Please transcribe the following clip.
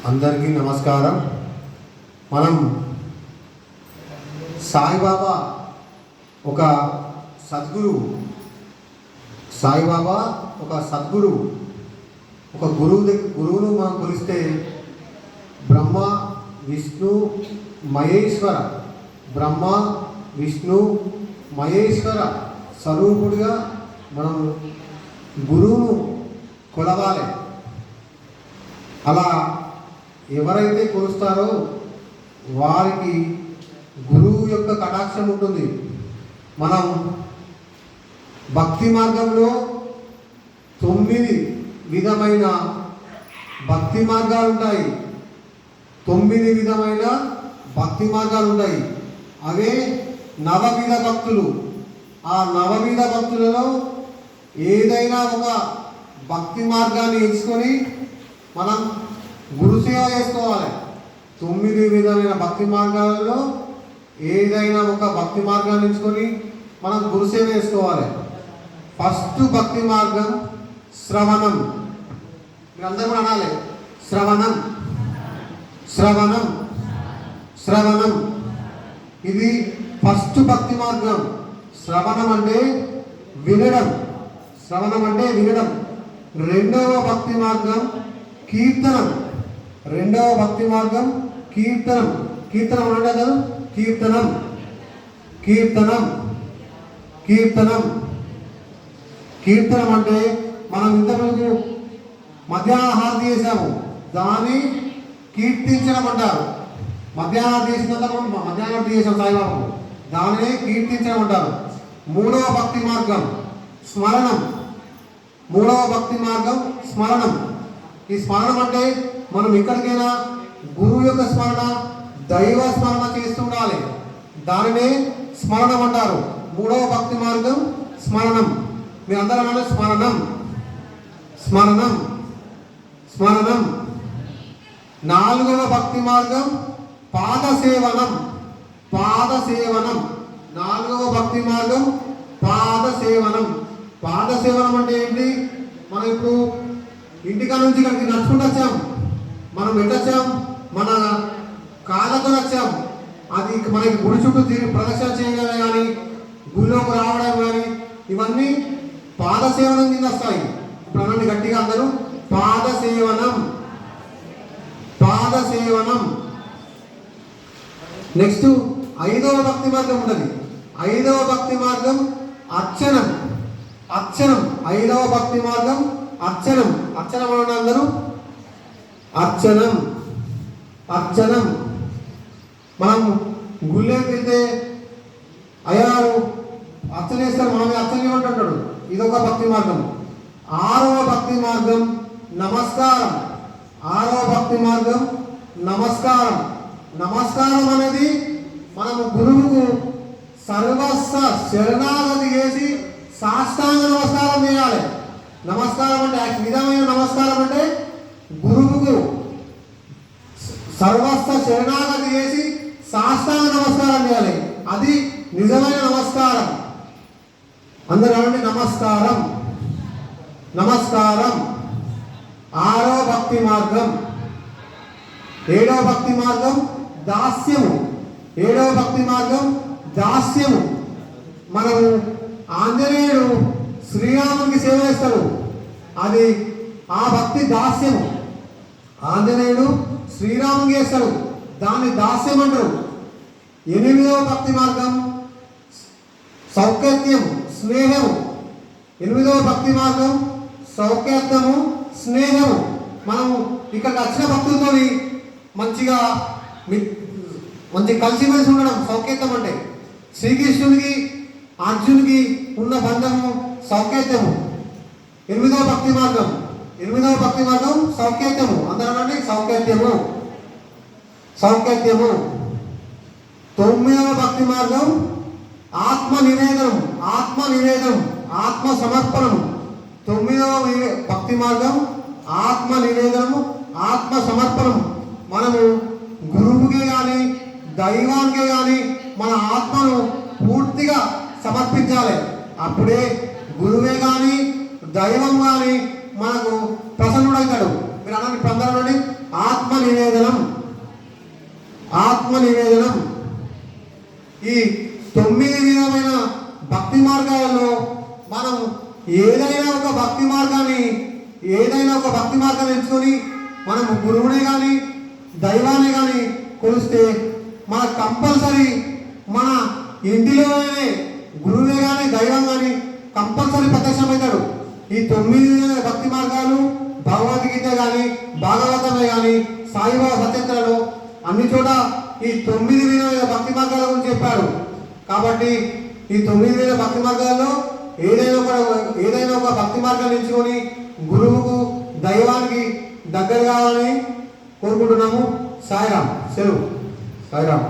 అందరికీ నమస్కారం. మనం సాయిబాబా ఒక సద్గురువు, సాయిబాబా ఒక సద్గురువు, ఒక గురువును మనం కొలిస్తే బ్రహ్మ విష్ణు మహేశ్వర, బ్రహ్మ విష్ణు మహేశ్వర స్వరూపుడిగా మనం గురువును కొలవాలి. అలా ఎవరైతే కొలుస్తారో వారికి గురువు యొక్క కటాక్షం ఉంటుంది. మనం భక్తి మార్గంలో 9 విధమైన భక్తి మార్గాలు ఉంటాయి. 9 విధమైన భక్తి మార్గాలు ఉంటాయి. అవే నవవిధ భక్తులు. ఆ నవవిధ భక్తులలో ఏదైనా ఒక భక్తి మార్గాన్ని ఎంచుకొని మనం గురుసేవ చేసుకోవాలి. 9 విధమైన భక్తి మార్గాలలో ఏదైనా ఒక భక్తి మార్గాన్ని ఎంచుకొని మనం గురుసేవ చేసుకోవాలి. ఫస్ట్ భక్తి మార్గం శ్రవణం. మీరందరూ కూడా అనాలి, శ్రవణం శ్రవణం శ్రవణం. ఇది ఫస్ట్ భక్తి మార్గం. శ్రవణం అంటే వినడం, శ్రవణం అంటే వినడం. రెండవ భక్తి మార్గం కీర్తనం. రెండవ భక్తి మార్గం కీర్తనం. కీర్తనం అంటే కదా, కీర్తనం కీర్తనం కీర్తనం కీర్తనం అంటే మనం ఇంతకుముందు మధ్యాహ్న హారతి చేసాము, దాన్ని కీర్తించడం అంటారు. మధ్యాహ్నం చేసినంత మధ్యాహ్నం చేసాం సాయిబాబు, దానిని కీర్తించడం అంటారు. మూడవ భక్తి మార్గం స్మరణం. మూడవ భక్తి మార్గం స్మరణం. ఈ స్మరణం అంటే మనం ఎక్కడికైనా గురువు యొక్క స్మరణ, దైవ స్మరణ చేస్తుండాలి. దానినే స్మరణం అంటారు. మూడవ భక్తి మార్గం స్మరణం. మీరు అందరూ అన్నారు స్మరణం స్మరణం స్మరణం. నాలుగవ భక్తి మార్గం పాదసేవనం. పాదసేవనం. నాలుగవ భక్తి మార్గం పాదసేవనం. పాదసేవనం అంటే ఏంటి? మనం ఇప్పుడు ఇంటికా నుంచి ఇక్కడికి నడుచుకుంటూ వచ్చాం. మనం ఎట్టొచ్చాం? మన కాళ్ళతో వచ్చాం. అది మనకి గుడి చుట్టూ తిరిగి ప్రదక్షిణ చేయడమే కానీ, గుడిలోకి రావడం కానీ, ఇవన్నీ పాదసేవనం కింద వస్తాయి. ఇప్పుడు అనండి గట్టిగా అందరూ, పాదసేవనం పాదసేవనం. నెక్స్ట్ 5వ భక్తి మార్గం ఉంటుంది. 5వ భక్తి మార్గం అర్చనం. అర్చనం. 5వ భక్తి మార్గం అర్చనం. అర్చనం అనండి అందరూ, అర్చనం అర్చనం. మనం గుళ్ళకి వెళ్తే అయ్యారు అర్చన చేస్తారు, మనమే అర్చన ఏమంటుంటాడు. ఇదొక భక్తి మార్గం. 6వ భక్తి మార్గం నమస్కారం. 6వ భక్తి మార్గం నమస్కారం. నమస్కారం అనేది మనము గురువుకు సర్వస్వ శరణాగతి చేసి సాష్టాంగ నమస్కారం చేయాలి. నమస్కారం అంటే విధమైన నమస్కారం అంటే గురువుకు సర్వస్వ శరణాగతి చేసి సాష్టాంగ నమస్కారం చేయాలి. అది నిజమైన నమస్కారం. అందరూ అనండి నమస్కారం నమస్కారం. 6వ భక్తి మార్గం. 7వ భక్తి మార్గం దాస్యము. 7వ భక్తి మార్గం దాస్యము. మనము ఆంజనేయుడు శ్రీరామునికి సేవ చేస్తాడు, అది ఆ భక్తి దాస్యము. ఆంజనేయుడు శ్రీరామునికి చేస్తాడు, దాన్ని దాస్యం అంటారు. 8వ భక్తి మార్గం సౌఖ్యత్యము స్నేహము. 8వ భక్తి మార్గం సౌఖ్యత్యము స్నేహము. మనము ఇక్కడ వచ్చిన భక్తులతో మంచిగా కలిసిమెలిసి ఉండడం సౌఖ్యత్యం అంటే. శ్రీకృష్ణుడికి అర్జునుడికి ఉన్న బంధము సౌఖ్యత్యము. 8వ భక్తి మార్గం. 8వ భక్తి మార్గం సౌఖ్యత్యము. అందరూ అనండి సౌఖ్యత్యము సౌఖ్యత్యము. 9వ భక్తి మార్గం ఆత్మ నివేదనం. ఆత్మ నివేదనం, ఆత్మ సమర్పణము. 9వ భక్తి మార్గం ఆత్మ నివేదనము, ఆత్మ సమర్పణం. మనము గురువుకే కానీ దైవానికే కానీ మన ఆత్మను పూర్తిగా సమర్పించాలి. అప్పుడే గురువే కానీ దైవం కానీ మనకు ప్రసన్నుడవుతాడు. మీరు అనండి, అందరూ ఆత్మ నివేదనం. ఆత్మ నివేదనం. ఈ 9 విధమైన భక్తి మార్గాలలో మనం ఏదైనా ఒక భక్తి మార్గాన్ని ఎంచుకొని మనం గురువునే కానీ దైవాన్ని కానీ కొలిస్తే మన కంపల్సరీ మన ఇంటిలోనే గురువే కానీ దైవం కానీ కంపల్సరీ ప్రత్యక్షమవుతాడు. ఈ 9 భక్తి మార్గాలు భగవద్గీత కానీ భాగవతమే కానీ సాయిబాబా సత్యత్రలో అన్ని చోట ఈ 9 భక్తి మార్గాల గురించి చెప్పాడు. కాబట్టి ఈ 9 భక్తి మార్గాల్లో ఏదైనా ఒక భక్తి మార్గాన్ని ఎంచుకొని గురువుకు దైవానికి దగ్గర కావాలని కోరుకుంటున్నాము. సాయిరామ్. సెలవు. సాయిరామ్.